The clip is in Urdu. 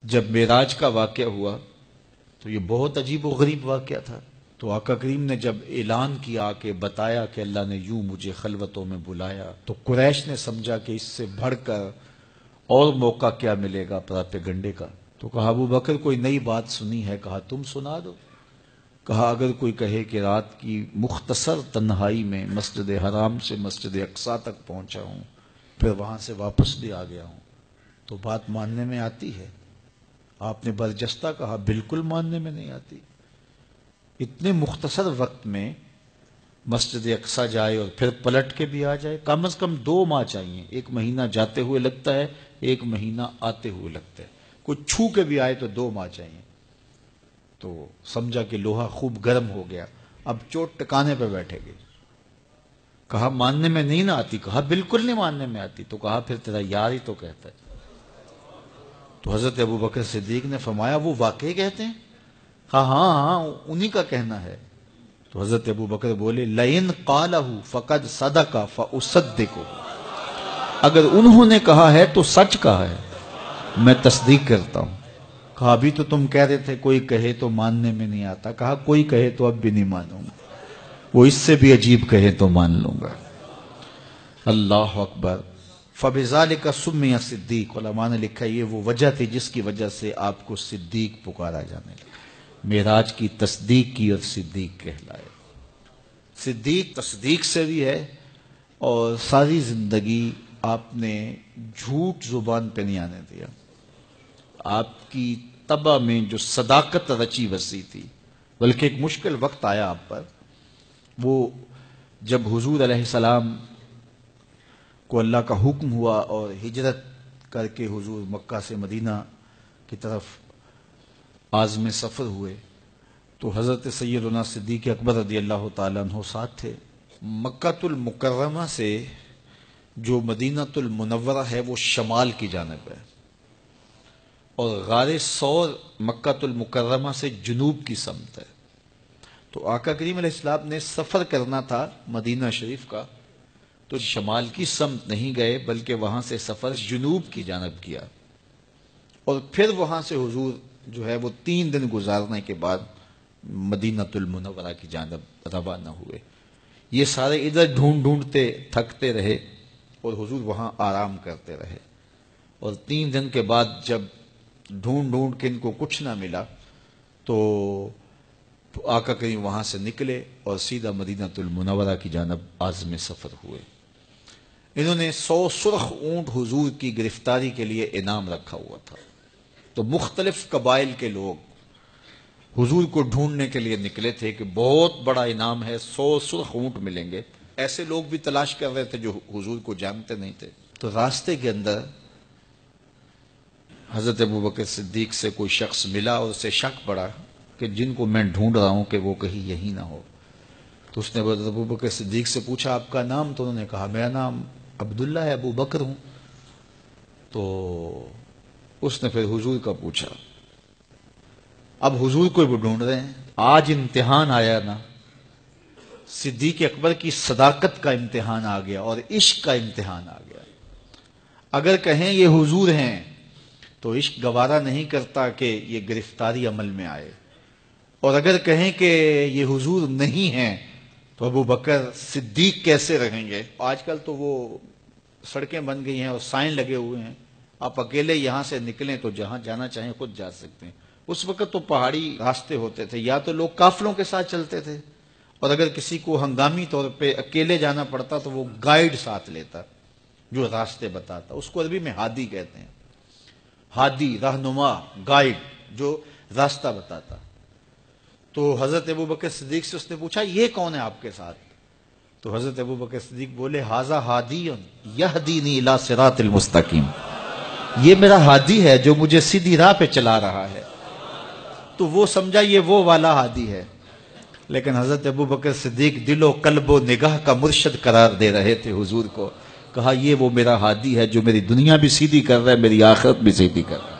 جب معراج کا واقعہ ہوا تو یہ بہت عجیب و غریب واقعہ تھا. تو آقا کریم نے جب اعلان کیا کہ بتایا کہ اللہ نے یوں مجھے خلوتوں میں بلایا، تو قریش نے سمجھا کہ اس سے بڑھ کر اور موقع کیا ملے گا پراپیگنڈے کا. تو کہا ابو بکر کوئی نئی بات سنی ہے؟ کہا تم سنا دو. کہا اگر کوئی کہے کہ رات کی مختصر تنہائی میں مسجد حرام سے مسجد اقصی تک پہنچا ہوں پھر وہاں سے واپس بھی آ گیا ہوں تو بات ماننے میں آتی ہے؟ آپ نے برجستہ کہا بالکل ماننے میں نہیں آتی. اتنے مختصر وقت میں مسجد اقصی جائے اور پھر پلٹ کے بھی آ جائے، کم از کم 2 ماہ چاہیے. 1 مہینہ جاتے ہوئے لگتا ہے، 1 مہینہ آتے ہوئے لگتا ہے. کوئی چھو کے بھی آئے تو 2 ماہ چاہیے. تو سمجھا کہ لوہا خوب گرم ہو گیا، اب چوٹ ٹکانے پہ بیٹھے گے. کہا ماننے میں نہیں نہ آتی؟ کہا بالکل نہیں ماننے میں آتی. تو کہا پھر تیرا یار ہی تو کہتا ہے. تو حضرت ابو بکر صدیق نے فرمایا وہ واقعی کہتے ہیں؟ ہاں ہاں انہی کا کہنا ہے. تو حضرت ابو بکر بولے لئن قالہ فقد صدق فاصدقہ، اگر انہوں نے کہا ہے تو سچ کہا ہے، میں تصدیق کرتا ہوں. کہا ابھی تو تم کہہ رہے تھے کوئی کہے تو ماننے میں نہیں آتا. کہا کوئی کہے تو اب بھی نہیں مانوں گا، وہ اس سے بھی عجیب کہے تو مان لوں گا. اللہ اکبر. فبذالک سمی صدیق، علماء نے لکھا یہ وہ وجہ تھی جس کی وجہ سے آپ کو صدیق پکارا جانے لگا. معراج کی تصدیق کی اور صدیق کہلائے. صدیق تصدیق سے بھی ہے، اور ساری زندگی آپ نے جھوٹ زبان پہ نہیں آنے دیا. آپ کی طبع میں جو صداقت رچی بسی تھی، بلکہ ایک مشکل وقت آیا آپ پر، وہ جب حضور علیہ السلام کو اللہ کا حکم ہوا اور ہجرت کر کے حضور مکہ سے مدینہ کی طرف عازم سفر ہوئے، تو حضرت سیدنا صدیق اکبر رضی اللہ تعالیٰ عنہ ساتھ تھے. مکہ المکرمہ سے جو مدینہ المنورہ ہے وہ شمال کی جانب ہے، اور غار ثور مکہ المکرمہ سے جنوب کی سمت ہے. تو آقا کریم علیہ السلام نے سفر کرنا تھا مدینہ شریف کا، تو شمال کی سمت نہیں گئے بلکہ وہاں سے سفر جنوب کی جانب کیا، اور پھر وہاں سے حضور جو ہے وہ 3 دن گزارنے کے بعد مدینہ المنورہ کی جانب روانہ ہوئے. یہ سارے ادھر ڈھونڈتے تھکتے رہے اور حضور وہاں آرام کرتے رہے. اور 3 دن کے بعد جب ڈھونڈ کے ان کو کچھ نہ ملا تو آقا کریم وہاں سے نکلے اور سیدھا مدینہ المنورہ کی جانب عازم سفر ہوئے. انہوں نے 100 سرخ اونٹ حضور کی گرفتاری کے لیے انعام رکھا ہوا تھا. تو مختلف قبائل کے لوگ حضور کو ڈھونڈنے کے لیے نکلے تھے کہ بہت بڑا انعام ہے، 100 سرخ اونٹ ملیں گے. ایسے لوگ بھی تلاش کر رہے تھے جو حضور کو جانتے نہیں تھے. تو راستے کے اندر حضرت ابوبکر صدیق سے کوئی شخص ملا اور اسے شک پڑا کہ جن کو میں ڈھونڈ رہا ہوں کہ وہ کہیں یہی نہ ہو. تو اس نے حضرت ابوبکر صدیق سے پوچھا آپ کا نام؟ تو انہوں نے کہا میرا نام عبداللہ ہے، ابو بکر ہوں. تو اس نے پھر حضور کا پوچھا. اب حضور کو بھی ڈھونڈ رہے ہیں. آج امتحان آیا نا، صدیق اکبر کی صداقت کا امتحان آ گیا اور عشق کا امتحان آ گیا. اگر کہیں یہ حضور ہیں تو عشق گوارا نہیں کرتا کہ یہ گرفتاری عمل میں آئے، اور اگر کہیں کہ یہ حضور نہیں ہیں تو ابو بکر صدیق کیسے رہیں گے؟ آج کل تو وہ سڑکیں بن گئی ہیں اور سائن لگے ہوئے ہیں، آپ اکیلے یہاں سے نکلیں تو جہاں جانا چاہیں خود جا سکتے ہیں. اس وقت تو پہاڑی راستے ہوتے تھے، یا تو لوگ قافلوں کے ساتھ چلتے تھے، اور اگر کسی کو ہنگامی طور پہ اکیلے جانا پڑتا تو وہ گائیڈ ساتھ لیتا جو راستے بتاتا. اس کو عربی میں ہادی کہتے ہیں. ہادی، رہنما، گائیڈ جو راستہ بتاتا. تو حضرت ابوبکر صدیق سے اس نے پوچھا یہ کون ہے آپ کے ساتھ؟ تو حضرت ابوبکر صدیق بولے ھذا ہادی یہدینی الی صراط المستقیم، یہ میرا ہادی ہے جو مجھے سیدھی راہ پہ چلا رہا ہے. تو وہ سمجھا یہ وہ والا ہادی ہے. لیکن حضرت ابوبکر صدیق دل و قلب و نگاہ کا مرشد قرار دے رہے تھے حضور کو. کہا یہ وہ میرا ہادی ہے جو میری دنیا بھی سیدھی کر رہا ہے، میری آخرت بھی سیدھی کر رہا ہے.